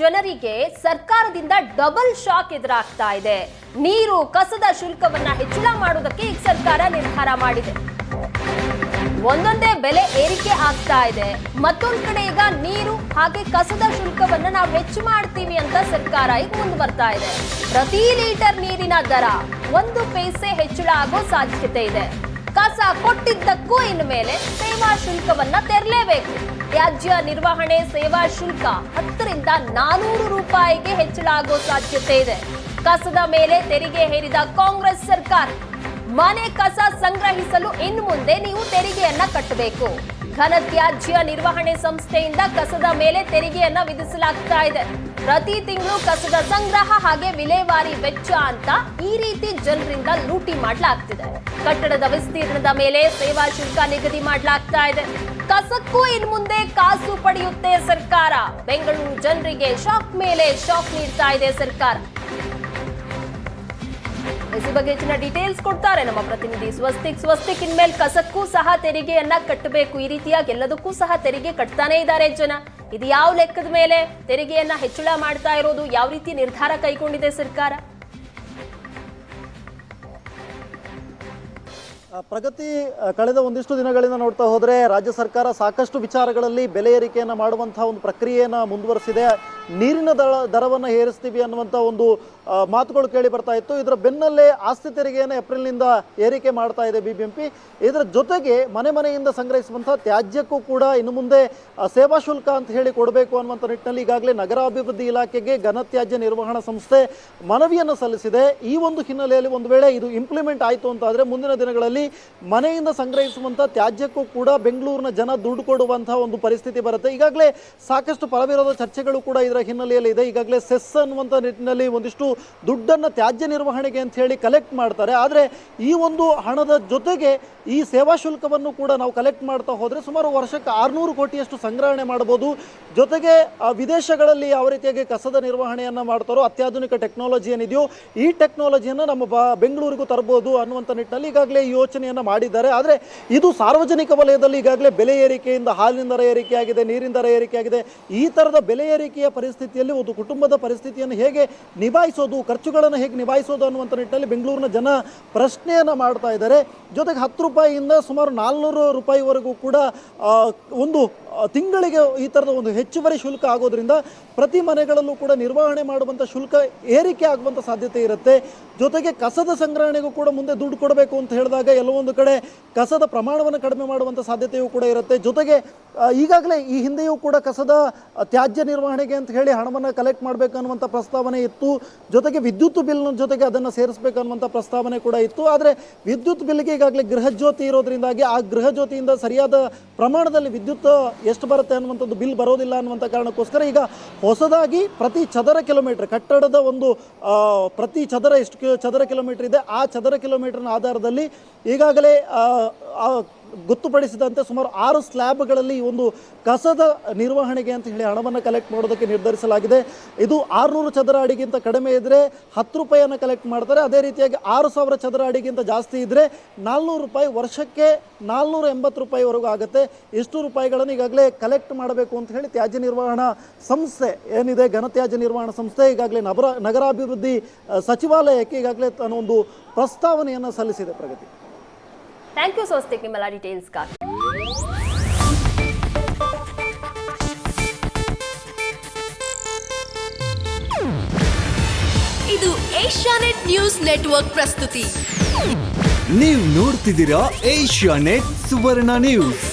ಜನರಿಗೆ ಸರ್ಕಾರದಿಂದ double shock ಎದುರಾಗ್ತಾ ಇದೆ. ನೀರು ಕಸದ ಶುಲ್ಕವನ್ನ ಹೆಚ್ಚಳ ಮಾಡುವುದಕ್ಕೆ ಈಗ ಸರ್ಕಾರ ನಿರ್ಧಾರ ಮಾಡಿದೆ. ಒಂದೊಂದೇ ಬೆಲೆ ಏರಿಕೆ ಆಗ್ತಾ ಇದೆ. ಮತ್ತೊಂದ್ ಕಡೆ ಈಗ ನೀರು ಹಾಗೆ ಕಸದ ಶುಲ್ಕವನ್ನ ನಾವು ಹೆಚ್ಚು ಮಾಡ್ತೀವಿ ಅಂತ ಸರ್ಕಾರ ಈಗ ಮುಂದೆ ಬರ್ತಾ ಇದೆ. ಪ್ರತಿ ಲೀಟರ್ ನೀರಿನ ದರ 1 ಪೈಸೆ ಹೆಚ್ಚಳ ಆಗೋ ಸಾಧ್ಯತೆ ಇದೆ. ಕಸ ಕೊಟ್ಟಿದ್ದಕ್ಕೂ ಇನ್ನು ಮೇಲೆ ಸೇವಾ ಶುಲ್ಕವನ್ನ ತೆರಲೇಬೇಕು. ತ್ಯಾಜ್ಯ ನಿರ್ವಹಣೆ ಸೇವಾ ಶುಲ್ಕ 10 ರಿಂದ 400 ರೂಪಾಯಿಗೆ ಹೆಚ್ಚಳ ಆಗೋ ಸಾಧ್ಯತೆ ಇದೆ. ಕಸದ ಮೇಲೆ ತೆರಿಗೆ ಹೇರಿದ ಕಾಂಗ್ರೆಸ್ ಸರ್ಕಾರ ಮನೆ ಕಸ ಸಂಗ್ರಹಿಸಲು ಇನ್ನು ಮುಂದೆ ನೀವು ತೆರಿಗೆಯನ್ನ ಕಟ್ಟಬೇಕು. ಘನ ತ್ಯಾಜ್ಯ ನಿರ್ವಹಣೆ ಸಂಸ್ಥೆಯಿಂದ ಕಸದ ಮೇಲೆ ತೆರಿಗೆಯನ್ನ ವಿಧಿಸಲಾಗ್ತಾ ಇದೆ. ಪ್ರತಿ ತಿಂಗಳು ಕಸದ ಸಂಗ್ರಹ ಹಾಗೆ ವಿಲೇವಾರಿ ವೆಚ್ಚ ಅಂತ ಈ ರೀತಿ ಜನರಿಂದ ಲೂಟಿ ಮಾಡಲಾಗ್ತಿದೆ. ಕಟ್ಟಡದ ವಿಸ್ತೀರ್ಣದ ಮೇಲೆ ಸೇವಾ ಶುಲ್ಕ ನಿಗದಿ ಮಾಡಲಾಗ್ತಾ ಇದೆ. ಕಸಕ್ಕೂ ಇನ್ನು ಮುಂದೆ ಕಾಸು ಪಡೆಯುತ್ತೆ ಸರ್ಕಾರ. ಬೆಂಗಳೂರು ಜನರಿಗೆ ಶಾಕ್ ಮೇಲೆ ಶಾಕ್ ನೀಡ್ತಾ ಇದೆ ಸರ್ಕಾರ. ಈ ಬಗ್ಗೆ ಹೆಚ್ಚಿನ ಡೀಟೇಲ್ಸ್ ಕೊಡ್ತಾರೆ ನಮ್ಮ ಪ್ರತಿನಿಧಿ ಸ್ವಸ್ತಿಕ್. ಇನ್ಮೇಲೆ ಕಸಕ್ಕೂ ಸಹ ತೆರಿಗೆಯನ್ನ ಕಟ್ಟಬೇಕು. ಈ ರೀತಿಯಾಗಿ ಎಲ್ಲದಕ್ಕೂ ಸಹ ತೆರಿಗೆ ಕಟ್ತಾನೆ ಇದ್ದಾರೆ ಜನ. ಇದು ಯಾವ ಲೆಕ್ಕದ ಮೇಲೆ ತೆರಿಗೆಯನ್ನ ಹೆಚ್ಚಳ ಮಾಡ್ತಾ ಇರೋದು? ಯಾವ ರೀತಿ ನಿರ್ಧಾರ ಕೈಗೊಂಡಿದೆ ಸರ್ಕಾರ? ಪ್ರಗತಿ, ಕಳೆದ ಒಂದಿಷ್ಟು ದಿನಗಳಿಂದ ನೋಡ್ತಾ ಹೋದರೆ ರಾಜ್ಯ ಸರ್ಕಾರ ಸಾಕಷ್ಟು ವಿಚಾರಗಳಲ್ಲಿ ಬೆಲೆ ಏರಿಕೆಯನ್ನು ಮಾಡುವಂತಹ ಒಂದು ಪ್ರಕ್ರಿಯೆಯನ್ನು ಮುಂದುವರಿಸಿದೆ. ನೀರಿನ ದರವನ್ನು ಏರಿಸ್ತೀವಿ ಅನ್ನುವಂಥ ಒಂದು ಮಾತುಗಳು ಕೇಳಿ ಬರ್ತಾ ಇತ್ತು. ಇದರ ಬೆನ್ನಲ್ಲೇ ಆಸ್ತಿ ತೆರಿಗೆಯನ್ನು ಏಪ್ರಿಲ್ನಿಂದ ಏರಿಕೆ ಮಾಡ್ತಾ ಇದೆ ಬಿಬಿಎಂಪಿ. ಇದರ ಜೊತೆಗೆ ಮನೆಯಿಂದ ಸಂಗ್ರಹಿಸುವಂಥ ತ್ಯಾಜ್ಯಕ್ಕೂ ಕೂಡ ಇನ್ನು ಮುಂದೆ ಸೇವಾ ಶುಲ್ಕ ಅಂತ ಹೇಳಿ ಕೊಡಬೇಕು ಅನ್ನುವಂಥ ನಿಟ್ಟಿನಲ್ಲಿ ಈಗಾಗಲೇ ನಗರಾಭಿವೃದ್ಧಿ ಇಲಾಖೆಗೆ ಘನತ್ಯಾಜ್ಯ ನಿರ್ವಹಣಾ ಸಂಸ್ಥೆ ಮನವಿಯನ್ನು ಸಲ್ಲಿಸಿದೆ. ಈ ಒಂದು ಹಿನ್ನೆಲೆಯಲ್ಲಿ ಒಂದು ವೇಳೆ ಇದು ಇಂಪ್ಲಿಮೆಂಟ್ ಆಯಿತು ಅಂತಾದರೆ ಮುಂದಿನ ದಿನಗಳಲ್ಲಿ ಮನೆಯಿಂದ ಸಂಗ್ರಹಿಸುವಂಥ ತ್ಯಾಜ್ಯಕ್ಕೂ ಕೂಡ ಬೆಂಗಳೂರಿನ ಜನ ದುಡ್ಡು ಕೊಡುವಂತಹ ಒಂದು ಪರಿಸ್ಥಿತಿ ಬರುತ್ತೆ. ಈಗಾಗಲೇ ಸಾಕಷ್ಟು ಪರವಿರೋಧ ಚರ್ಚೆಗಳು ಕೂಡ ಇದರ ಹಿನ್ನೆಲೆಯಲ್ಲಿ ಇದೆ. ಈಗಾಗಲೇ ಸೆಸ್ ಅನ್ನುವಂಥ ನಿಟ್ಟಿನಲ್ಲಿ ಒಂದಿಷ್ಟು ದುಡ್ಡನ್ನು ತ್ಯಾಜ್ಯ ನಿರ್ವಹಣೆಗೆ ಅಂತ ಹೇಳಿ ಕಲೆಕ್ಟ್ ಮಾಡ್ತಾರೆ. ಆದರೆ ಈ ಒಂದು ಹಣದ ಜೊತೆಗೆ ಈ ಸೇವಾ ಶುಲ್ಕವನ್ನು ಕೂಡ ನಾವು ಕಲೆಕ್ಟ್ ಮಾಡ್ತಾ ಹೋದರೆ ಸುಮಾರು ವರ್ಷಕ್ಕೆ 600 ಕೋಟಿಯಷ್ಟು ಸಂಗ್ರಹಣೆ ಮಾಡಬಹುದು. ಜೊತೆಗೆ ವಿದೇಶಗಳಲ್ಲಿ ಯಾವ ರೀತಿಯಾಗಿ ಕಸದ ನಿರ್ವಹಣೆಯನ್ನು ಮಾಡ್ತಾರೋ ಅತ್ಯಾಧುನಿಕ ಟೆಕ್ನಾಲಜಿ ಏನಿದೆಯೋ ಈ ಟೆಕ್ನಾಲಜಿಯನ್ನು ನಮ್ಮ ಬೆಂಗಳೂರಿಗೂ ತರಬಹುದು ಅನ್ನುವಂಥ ನಿಟ್ಟಿನಲ್ಲಿ ಈಗಾಗಲೇ ಯೋಚನೆಯನ್ನು ಮಾಡಿದ್ದಾರೆ. ಆದರೆ ಇದು ಸಾರ್ವಜನಿಕ ವಲಯದಲ್ಲಿ ಈಗಾಗಲೇ ಬೆಲೆ ಏರಿಕೆಯಿಂದ ಹಾಲಿನ ದರ ಏರಿಕೆಯಾಗಿದೆ, ನೀರಿನ ದರ ಏರಿಕೆಯಾಗಿದೆ. ಈ ಥರದ ಬೆಲೆ ಏರಿಕೆಯ ಪರಿಸ್ಥಿತಿಯಲ್ಲಿ ಒಂದು ಕುಟುಂಬದ ಪರಿಸ್ಥಿತಿಯನ್ನು ಹೇಗೆ ನಿಭಾಯಿಸೋದು, ಖರ್ಚುಗಳನ್ನು ಹೇಗೆ ನಿಭಾಯಿಸೋದು ಅನ್ನುವಂಥ ನಿಟ್ಟಿನಲ್ಲಿ ಬೆಂಗಳೂರಿನ ಜನ ಪ್ರಶ್ನೆಯನ್ನು ಮಾಡ್ತಾ ಇದ್ದಾರೆ. ಜೊತೆಗೆ 10 ರೂಪಾಯಿಯಿಂದ ಸುಮಾರು 400 ರೂಪಾಯಿವರೆಗೂ ಕೂಡ ಒಂದು ತಿಂಗಳಿಗೆ ಈ ಥರದ ಒಂದು ಹೆಚ್ಚುವರಿ ಶುಲ್ಕ ಆಗೋದ್ರಿಂದ ಪ್ರತಿ ಮನೆಗಳಲ್ಲೂ ಕೂಡ ನಿರ್ವಹಣೆ ಮಾಡುವಂಥ ಶುಲ್ಕ ಏರಿಕೆ ಆಗುವಂಥ ಸಾಧ್ಯತೆ ಇರುತ್ತೆ. ಜೊತೆಗೆ ಕಸದ ಸಂಗ್ರಹಣೆಗೂ ಕೂಡ ಮುಂದೆ ದುಡ್ಡು ಕೊಡಬೇಕು ಅಂತ ಹೇಳಿದಾಗ ಎಲ್ಲವೊಂದು ಕಡೆ ಕಸದ ಪ್ರಮಾಣವನ್ನು ಕಡಿಮೆ ಮಾಡುವಂಥ ಸಾಧ್ಯತೆಯೂ ಕೂಡ ಇರುತ್ತೆ. ಜೊತೆಗೆ ಈಗಾಗಲೇ ಈ ಹಿಂದೆಯೂ ಕೂಡ ಕಸದ ತ್ಯಾಜ್ಯ ನಿರ್ವಹಣೆಗೆ ಅಂತ ಹೇಳಿ ಹಣವನ್ನು ಕಲೆಕ್ಟ್ ಮಾಡಬೇಕು ಅನ್ನುವಂಥ ಪ್ರಸ್ತಾವನೆ ಇತ್ತು. ಜೊತೆಗೆ ವಿದ್ಯುತ್ ಬಿಲ್ನ ಜೊತೆಗೆ ಅದನ್ನು ಸೇರಿಸಬೇಕು ಅನ್ನುವಂಥ ಪ್ರಸ್ತಾವನೆ ಕೂಡ ಇತ್ತು. ಆದರೆ ವಿದ್ಯುತ್ ಬಿಲ್ಗೆ ಈಗಾಗಲೇ ಗೃಹಜ್ಯೋತಿ ಇರೋದ್ರಿಂದಾಗಿ ಆ ಗೃಹಜ್ಯೋತಿಯಿಂದ ಸರಿಯಾದ ಪ್ರಮಾಣದಲ್ಲಿ ವಿದ್ಯುತ್ ಎಷ್ಟು ಬರುತ್ತೆ ಅನ್ನುವಂಥದ್ದು ಬಿಲ್ ಬರೋದಿಲ್ಲ ಅನ್ನುವಂಥ ಕಾರಣಕ್ಕೋಸ್ಕರ ಈಗ ಹೊಸದಾಗಿ ಪ್ರತಿ ಚದರ ಕಿಲೋಮೀಟರ್ ಕಟ್ಟಡದ ಒಂದು ಪ್ರತಿ ಚದರ ಎಷ್ಟು ಚದರ ಕಿಲೋಮೀಟರ್ ಇದೆ ಆ ಚದರ ಕಿಲೋಮೀಟರ್ನ ಆಧಾರದಲ್ಲಿ ಈಗಾಗಲೇ ಗೊತ್ತುಪಡಿಸಿದಂತೆ ಸುಮಾರು 6 ಸ್ಲ್ಯಾಬ್ಗಳಲ್ಲಿ ಒಂದು ಕಸದ ನಿರ್ವಹಣೆಗೆ ಅಂತ ಹೇಳಿ ಹಣವನ್ನು ಕಲೆಕ್ಟ್ ಮಾಡೋದಕ್ಕೆ ನಿರ್ಧರಿಸಲಾಗಿದೆ. ಇದು 600 ಚದರ ಅಡಿಗಿಂತ ಕಡಿಮೆ ಇದ್ದರೆ 10 ರೂಪಾಯಿಯನ್ನು ಕಲೆಕ್ಟ್ ಮಾಡ್ತಾರೆ. ಅದೇ ರೀತಿಯಾಗಿ 6000 ಚದರ ಅಡಿಗಿಂತ ಜಾಸ್ತಿ ಇದ್ದರೆ 400 ರೂಪಾಯಿ, ವರ್ಷಕ್ಕೆ 480 ರೂಪಾಯಿವರೆಗೂ ಆಗುತ್ತೆ. ಇಷ್ಟು ರೂಪಾಯಿಗಳನ್ನು ಈಗಾಗಲೇ ಕಲೆಕ್ಟ್ ಮಾಡಬೇಕು ಅಂತ ಹೇಳಿ ತ್ಯಾಜ್ಯ ನಿರ್ವಹಣಾ ಸಂಸ್ಥೆ ಏನಿದೆ, ಘನತ್ಯಾಜ್ಯ ನಿರ್ವಹಣಾ ಸಂಸ್ಥೆ ಈಗಾಗಲೇ ನಗರಾಭಿವೃದ್ಧಿ ಸಚಿವಾಲಯಕ್ಕೆ ಈಗಾಗಲೇ ಒಂದು ಪ್ರಸ್ತಾವನೆಯನ್ನು ಸಲ್ಲಿಸಿದೆ. ಪ್ರಗತಿ, ಥ್ಯಾಂಕ್ ಯು ಸ್ವಸ್ತಿಕ್ ನಿಮ್ಮೆಲ್ಲ ಡೀಟೇಲ್ಸ್ಗಾಗಿ. ಇದು ಏಷ್ಯಾನೆಟ್ ನ್ಯೂಸ್ ನೆಟ್ವರ್ಕ್ ಪ್ರಸ್ತುತಿ. ನೀವು ನೋಡ್ತಿದ್ದೀರಾ ಏಷ್ಯಾನೆಟ್ ಸುವರ್ಣ ನ್ಯೂಸ್.